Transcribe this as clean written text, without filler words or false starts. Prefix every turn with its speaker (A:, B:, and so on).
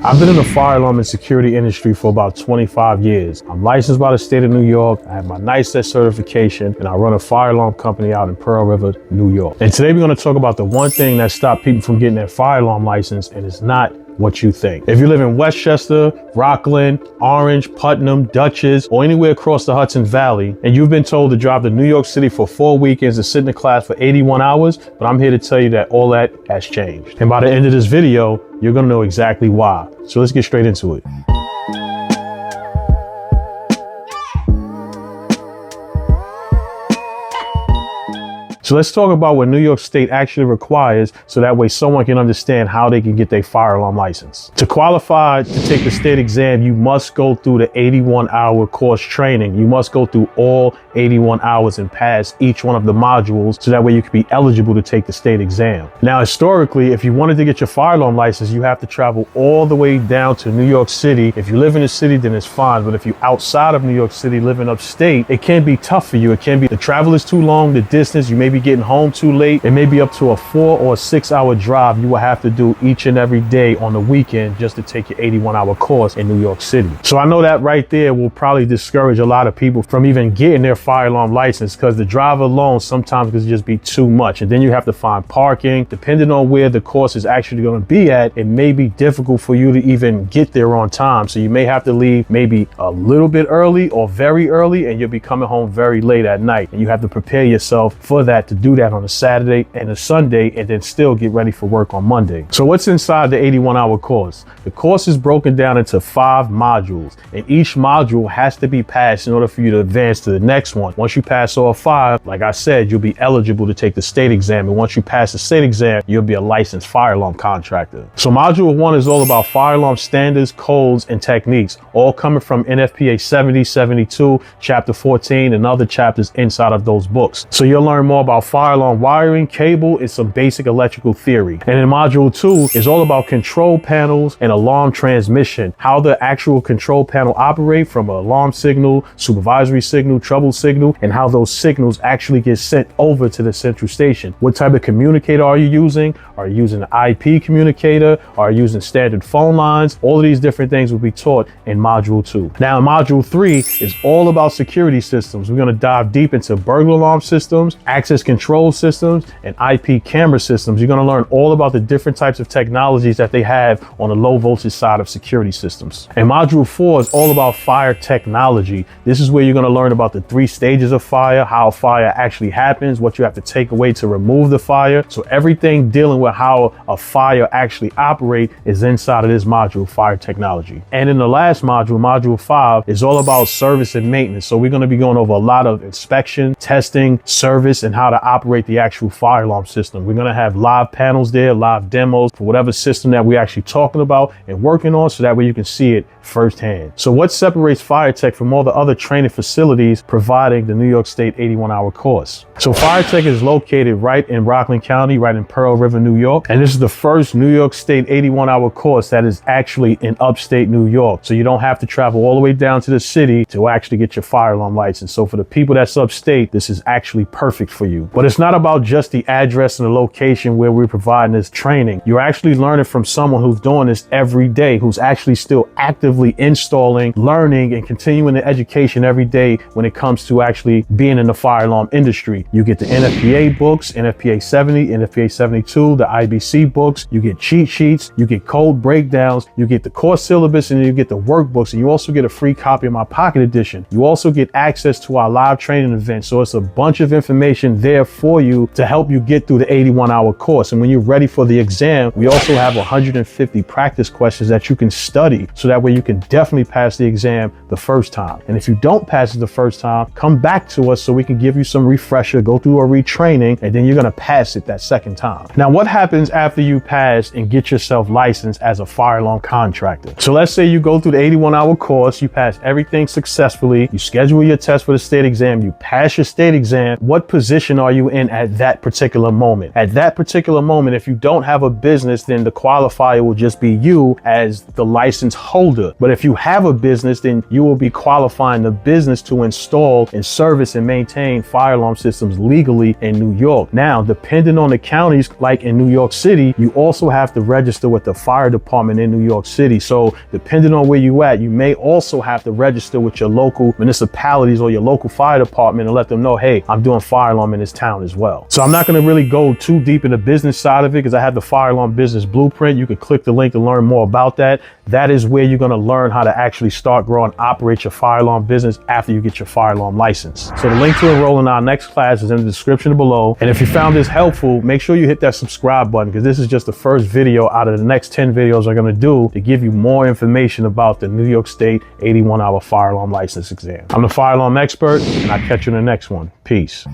A: I've been in the fire alarm and security industry for about 25 years. I'm licensed by the state of New York. I have my NICET certification, and I run a fire alarm company out in Pearl River, New York. And today we're going to talk about the one thing that stopped people from getting their fire alarm license, and it's not what you think. If you live in Westchester, Rockland, Orange, Putnam, Dutchess, or anywhere across the Hudson Valley, and you've been told to drive to New York City for 4 weekends and sit in the class for 81 hours, but I'm here to tell you that all that has changed. And by the end of this video, you're gonna know exactly why. So let's get straight into it. So let's talk about what New York State actually requires so that way someone can understand how they can get their fire alarm license. To qualify to take the state exam, you must go through the 81-hour course training. You must go through all 81 hours and pass each one of the modules so that way you can be eligible to take the state exam. Now, historically, if you wanted to get your fire alarm license, you have to travel all the way down to New York City. If you live in the city, then it's fine. But if you're outside of New York City, living upstate, it can be tough for you. It can be the travel is too long, the distance, you may be getting home too late. It may be up to a 4 or 6 hour drive you will have to do each and every day on the weekend just to take your 81-hour course in New York City. So I know that right there will probably discourage a lot of people from even getting their fire alarm license because the drive alone sometimes can just be too much. And then you have to find parking. Depending on where the course is actually going to be at, it may be difficult for you to even get there on time. So you may have to leave maybe a little bit early or very early, and you'll be coming home very late at night. And you have to prepare yourself for that, to do that on a Saturday and a Sunday, and then still get ready for work on Monday. So what's inside the 81-hour course? The course is broken down into 5 modules, and each module has to be passed in order for you to advance to the next one. Once you pass all 5, like I said, you'll be eligible to take the state exam, and once you pass the state exam, you'll be a licensed fire alarm contractor. So module 1 is all about fire alarm standards, codes, and techniques, all coming from NFPA 70, 72, chapter 14, and other chapters inside of those books. So you'll learn more about fire alarm wiring, cable, and some basic electrical theory. And in module 2 is all about control panels and alarm transmission, how the actual control panel operate from an alarm signal, supervisory signal, trouble signal, and how those signals actually get sent over to the central station. What type of communicator are you using? Are you using an IP communicator? Are you using standard phone lines? All of these different things will be taught in module 2. Now in module 3 is all about security systems. We're going to dive deep into burglar alarm systems, access control systems, and IP camera systems. You're going to learn all about the different types of technologies that they have on the low voltage side of security systems. And module 4 is all about fire technology. This is where you're going to learn about the 3 stages of fire, how fire actually happens, what you have to take away to remove the fire. So everything dealing with how a fire actually operates is inside of this module, fire technology. And in the last module, module 5, is all about service and maintenance. So we're going to be going over a lot of inspection, testing, service, and how to operate the actual fire alarm system. We're going to have live panels there, live demos for whatever system that we're actually talking about and working on, so that way you can see it firsthand. So what separates Fire Tech from all the other training facilities providing the New York State 81-hour course? So Fire Tech is located right in Rockland County, right in Pearl River, New York. And this is the first New York State 81-hour course that is actually in upstate New York. So you don't have to travel all the way down to the city to actually get your fire alarm license. So for the people that's upstate, this is actually perfect for you. But it's not about just the address and the location where we're providing this training. You're actually learning from someone who's doing this every day, who's actually still actively installing, learning, and continuing the education every day when it comes to actually being in the fire alarm industry. You get the NFPA books, NFPA 70, NFPA 72, the IBC books, you get cheat sheets, you get code breakdowns, you get the course syllabus, and you get the workbooks, and you also get a free copy of my pocket edition. You also get access to our live training event. So it's a bunch of information there for you to help you get through the 81-hour course. And when you're ready for the exam, we also have 150 practice questions that you can study, so that way you can definitely pass the exam the first time. And if you don't pass it the first time, come back to us so we can give you some refresher, go through a retraining, and then you're going to pass it that second time. Now, what happens after you pass and get yourself licensed as a fire alarm contractor? So let's say you go through the 81-hour course, you pass everything successfully, you schedule your test for the state exam, you pass your state exam. What position position are you in at that particular moment? At that particular moment, if you don't have a business, then the qualifier will just be you as the license holder. But if you have a business, then you will be qualifying the business to install and service and maintain fire alarm systems legally in New York. Now, depending on the counties, like in New York City, you also have to register with the fire department in New York City. So depending on where you at, you may also have to register with your local municipalities or your local fire department and let them know, hey, I'm doing fire alarm in this town as well. So I'm not going to really go too deep in the business side of it because I have the fire alarm business blueprint. You could click the link to learn more about that. That is where you're going to learn how to actually start, grow, and operate your fire alarm business after you get your fire alarm license. So the link to enroll in our next class is in the description below. And if you found this helpful, make sure you hit that subscribe button because this is just the first video out of the next 10 videos I'm going to do to give you more information about the New York State 81-hour fire alarm license exam. I'm the fire alarm expert, and I'll catch you in the next one. Peace.